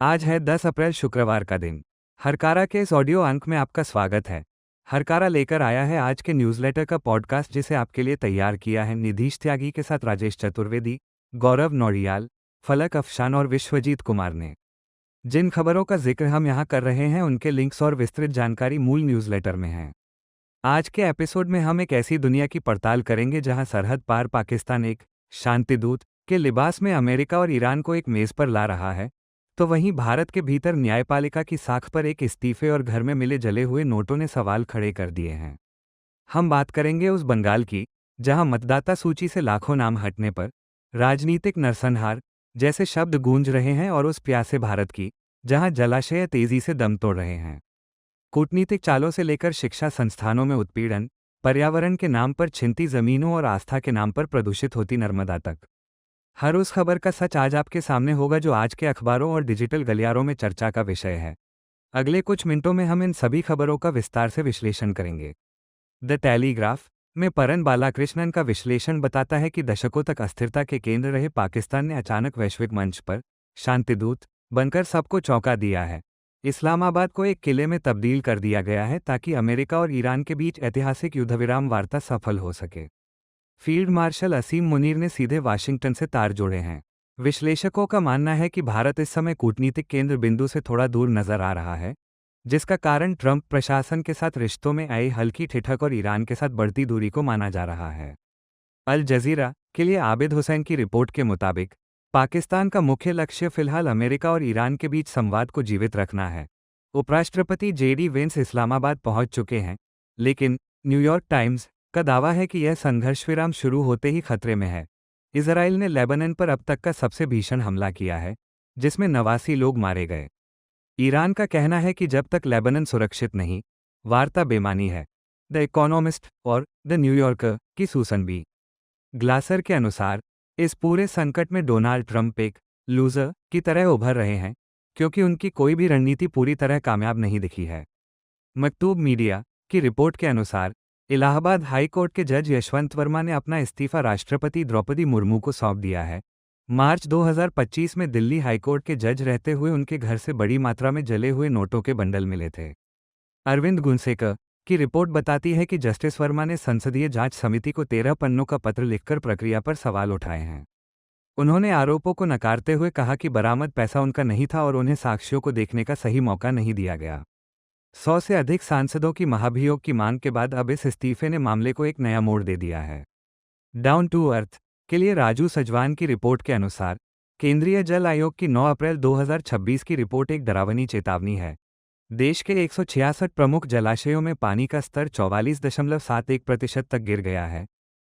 आज है 10 अप्रैल शुक्रवार का दिन। हरकारा के इस ऑडियो अंक में आपका स्वागत है। हरकारा लेकर आया है आज के न्यूज़लेटर का पॉडकास्ट जिसे आपके लिए तैयार किया है निधीश त्यागी के साथ राजेश चतुर्वेदी, गौरव नौड़ियाल, फलक अफशान और विश्वजीत कुमार ने। जिन खबरों का जिक्र हम यहाँ कर रहे हैं उनके लिंक्स और विस्तृत जानकारी मूल न्यूज़लेटर में है। आज के एपिसोड में हम एक ऐसी दुनिया की पड़ताल करेंगे जहां सरहद पार पाकिस्तान एक शांतिदूत के लिबास में अमेरिका और ईरान को एक मेज पर ला रहा है, तो वहीं भारत के भीतर न्यायपालिका की साख पर एक इस्तीफे और घर में मिले जले हुए नोटों ने सवाल खड़े कर दिए हैं। हम बात करेंगे उस बंगाल की, जहां मतदाता सूची से लाखों नाम हटने पर राजनीतिक नरसंहार जैसे शब्द गूंज रहे हैं, और उस प्यासे भारत की, जहां जलाशय तेजी से दम तोड़ रहे हैं। कूटनीतिक चालों से लेकर शिक्षा संस्थानों में उत्पीड़न, पर्यावरण के नाम पर छिनती जमीनों और आस्था के नाम पर प्रदूषित होती नर्मदा तक, हर उस खबर का सच आज आपके सामने होगा जो आज के अखबारों और डिजिटल गलियारों में चर्चा का विषय है। अगले कुछ मिनटों में हम इन सभी खबरों का विस्तार से विश्लेषण करेंगे। द टेलीग्राफ में परन बालाकृष्णन का विश्लेषण बताता है कि दशकों तक अस्थिरता के केंद्र रहे पाकिस्तान ने अचानक वैश्विक मंच पर शांतिदूत बनकर सबको चौंका दिया है। इस्लामाबाद को एक किले में तब्दील कर दिया गया है ताकि अमेरिका और ईरान के बीच ऐतिहासिक युद्धविराम वार्ता सफल हो सके। फील्ड मार्शल असीम मुनीर ने सीधे वाशिंगटन से तार जोड़े हैं। विश्लेषकों का मानना है कि भारत इस समय कूटनीतिक केंद्र बिंदु से थोड़ा दूर नजर आ रहा है, जिसका कारण ट्रंप प्रशासन के साथ रिश्तों में आई हल्की ठिठक और ईरान के साथ बढ़ती दूरी को माना जा रहा है। अल जजीरा के लिए आबिद हुसैन की रिपोर्ट के मुताबिक पाकिस्तान का मुख्य लक्ष्य फिलहाल अमेरिका और ईरान के बीच संवाद को जीवित रखना है। उपराष्ट्रपति जेडी वेंस इस्लामाबाद पहुंच चुके हैं, लेकिन न्यूयॉर्क टाइम्स का दावा है कि यह संघर्ष विराम शुरू होते ही खतरे में है। इजराइल ने लेबनान पर अब तक का सबसे भीषण हमला किया है, जिसमें 89 लोग मारे गए। ईरान का कहना है कि जब तक लेबनान सुरक्षित नहीं, वार्ता बेमानी है। द इकोनॉमिस्ट और द न्यूयॉर्कर की सूसन बी ग्लासर के अनुसार इस पूरे संकट में डोनाल्ड ट्रंप एक लूजर की तरह उभर रहे हैं, क्योंकि उनकी कोई भी रणनीति पूरी तरह कामयाब नहीं दिखी है। मकतूब मीडिया की रिपोर्ट के अनुसार इलाहाबाद हाई कोर्ट के जज यशवंत वर्मा ने अपना इस्तीफा राष्ट्रपति द्रौपदी मुर्मू को सौंप दिया है। मार्च 2025 में दिल्ली हाईकोर्ट के जज रहते हुए उनके घर से बड़ी मात्रा में जले हुए नोटों के बंडल मिले थे। अरविंद गुनसेकर की रिपोर्ट बताती है कि जस्टिस वर्मा ने संसदीय जांच समिति को 13 पन्नों का पत्र लिखकर प्रक्रिया पर सवाल उठाए हैं। उन्होंने आरोपों को नकारते हुए कहा कि बरामद पैसा उनका नहीं था और उन्हें साक्ष्यों को देखने का सही मौका नहीं दिया गया। 100 से अधिक सांसदों की महाभियोग की मांग के बाद अब इस इस्तीफे ने मामले को एक नया मोड़ दे दिया है। डाउन टू अर्थ के लिए राजू सजवान की रिपोर्ट के अनुसार केंद्रीय जल आयोग की 9 अप्रैल 2026 की रिपोर्ट एक डरावनी चेतावनी है। देश के 166 प्रमुख जलाशयों में पानी का स्तर 44.71% तक गिर गया है।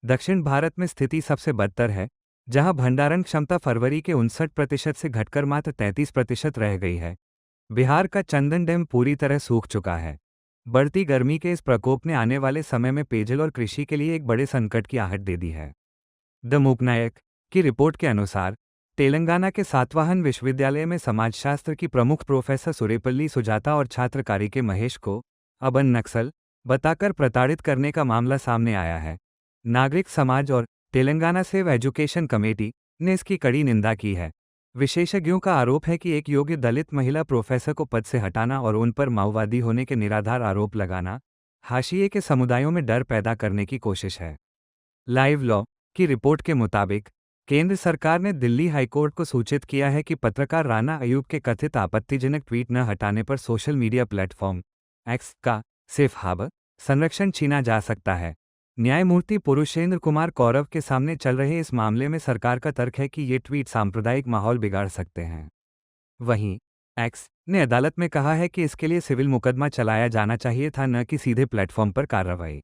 दक्षिण भारत में स्थिति सबसे बदतर है, जहां भंडारण क्षमता फरवरी के 59% से घटकर मात्र 33% रह गई है। बिहार का चंदन डैम पूरी तरह सूख चुका है। बढ़ती गर्मी के इस प्रकोप ने आने वाले समय में पेयजल और कृषि के लिए एक बड़े संकट की आहट दे दी है। द मूकनायक की रिपोर्ट के अनुसार तेलंगाना के सातवाहन विश्वविद्यालय में समाजशास्त्र की प्रमुख प्रोफेसर सुरेपल्ली सुजाता और छात्र कारिके महेश को अबन नक्सल बताकर प्रताड़ित करने का मामला सामने आया है। नागरिक समाज और तेलंगाना सेव एजुकेशन कमेटी ने इसकी कड़ी निंदा की है। विशेषज्ञों का आरोप है कि एक योग्य दलित महिला प्रोफेसर को पद से हटाना और उन पर माओवादी होने के निराधार आरोप लगाना हाशिए के समुदायों में डर पैदा करने की कोशिश है। लाइव लॉ की रिपोर्ट के मुताबिक केंद्र सरकार ने दिल्ली हाईकोर्ट को सूचित किया है कि पत्रकार राना अयूब के कथित आपत्तिजनक ट्वीट न हटाने पर सोशल मीडिया प्लेटफॉर्म एक्स का सेफ हार्बर संरक्षण छीना जा सकता है। न्यायमूर्ति पुरुषेंद्र कुमार कौरव के सामने चल रहे इस मामले में सरकार का तर्क है कि ये ट्वीट सांप्रदायिक माहौल बिगाड़ सकते हैं। वहीं एक्स ने अदालत में कहा है कि इसके लिए सिविल मुकदमा चलाया जाना चाहिए था, न कि सीधे प्लेटफॉर्म पर कार्रवाई।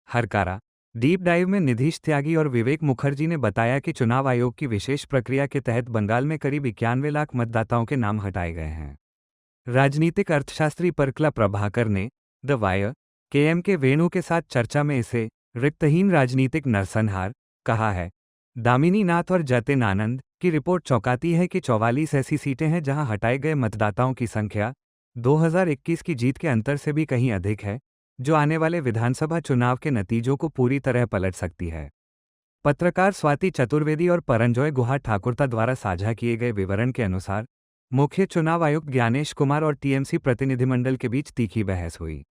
हरकारा डीप डाइव में निधीश त्यागी और विवेक मुखर्जी ने बताया कि चुनाव आयोग की विशेष प्रक्रिया के तहत बंगाल में करीब 91 लाख मतदाताओं के नाम हटाए गए हैं। राजनीतिक अर्थशास्त्री परकला प्रभाकर ने द वायर के वेणु के साथ चर्चा में इसे रिक्तहीन राजनीतिक नरसंहार कहा है। दामिनी नाथ और जतिन आनंद की रिपोर्ट चौंकाती है कि 44 ऐसी सीटें हैं जहां हटाए गए मतदाताओं की संख्या 2021 की जीत के अंतर से भी कहीं अधिक है, जो आने वाले विधानसभा चुनाव के नतीजों को पूरी तरह पलट सकती है। पत्रकार स्वाति चतुर्वेदी और परंजॉय गुहा ठाकुरता द्वारा साझा किए गए विवरण के अनुसार मुख्य चुनाव आयुक्त ज्ञानेश कुमार और टीएमसी प्रतिनिधिमंडल के बीच तीखी बहस हुई।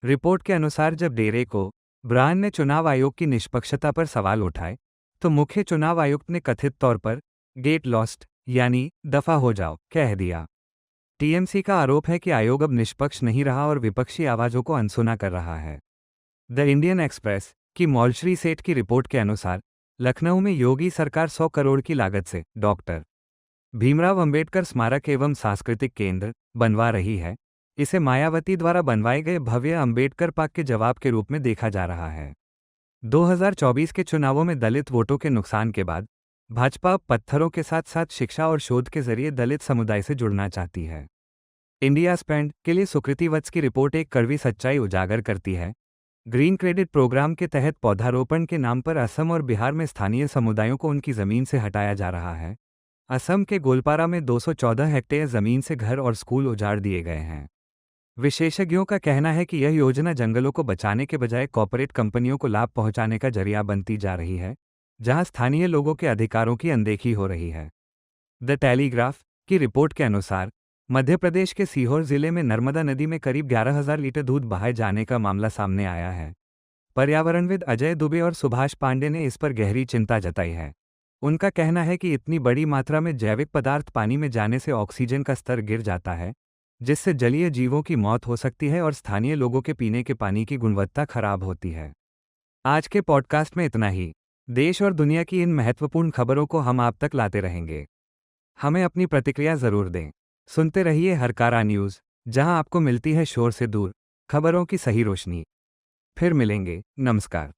रिपोर्ट के अनुसार जब डेरेक ओ ब्रायन ने चुनाव आयोग की निष्पक्षता पर सवाल उठाए, तो मुख्य चुनाव आयुक्त ने कथित तौर पर गेट लॉस्ट यानी दफा हो जाओ कह दिया। टीएमसी का आरोप है कि आयोग अब निष्पक्ष नहीं रहा और विपक्षी आवाजों को अनसुना कर रहा है। द इंडियन एक्सप्रेस की मौलश्री सेठ की रिपोर्ट के अनुसार लखनऊ में योगी सरकार 100 करोड़ की लागत से डॉक्टर भीमराव अंबेडकर स्मारक एवं सांस्कृतिक केंद्र बनवा रही है। इसे मायावती द्वारा बनवाए गए भव्य अंबेडकर पार्क के जवाब के रूप में देखा जा रहा है। 2024 के चुनावों में दलित वोटों के नुकसान के बाद भाजपा अब पत्थरों के साथ साथ शिक्षा और शोध के जरिए दलित समुदाय से जुड़ना चाहती है। इंडिया स्पेंड के लिए सुकृति वत्स की रिपोर्ट एक कड़वी सच्चाई उजागर करती है। ग्रीन क्रेडिट प्रोग्राम के तहत पौधारोपण के नाम पर असम और बिहार में स्थानीय समुदायों को उनकी जमीन से हटाया जा रहा है। असम के गोलपारा में 214 हेक्टेयर जमीन से घर और स्कूल उजाड़ दिए गए हैं। विशेषज्ञों का कहना है कि यह योजना जंगलों को बचाने के बजाय कॉर्पोरेट कंपनियों को लाभ पहुंचाने का जरिया बनती जा रही है, जहां स्थानीय लोगों के अधिकारों की अनदेखी हो रही है। द टेलीग्राफ की रिपोर्ट के अनुसार मध्य प्रदेश के सीहोर जिले में नर्मदा नदी में करीब 11,000 लीटर दूध बहाए जाने का मामला सामने आया है। पर्यावरणविद अजय दुबे और सुभाष पांडे ने इस पर गहरी चिंता जताई है। उनका कहना है कि इतनी बड़ी मात्रा में जैविक पदार्थ पानी में जाने से ऑक्सीजन का स्तर गिर जाता है, जिससे जलीय जीवों की मौत हो सकती है और स्थानीय लोगों के पीने के पानी की गुणवत्ता खराब होती है। आज के पॉडकास्ट में इतना ही। देश और दुनिया की इन महत्वपूर्ण खबरों को हम आप तक लाते रहेंगे। हमें अपनी प्रतिक्रिया जरूर दें। सुनते रहिए हरकारा न्यूज़, जहां आपको मिलती है शोर से दूर खबरों की सही रोशनी। फिर मिलेंगे। नमस्कार।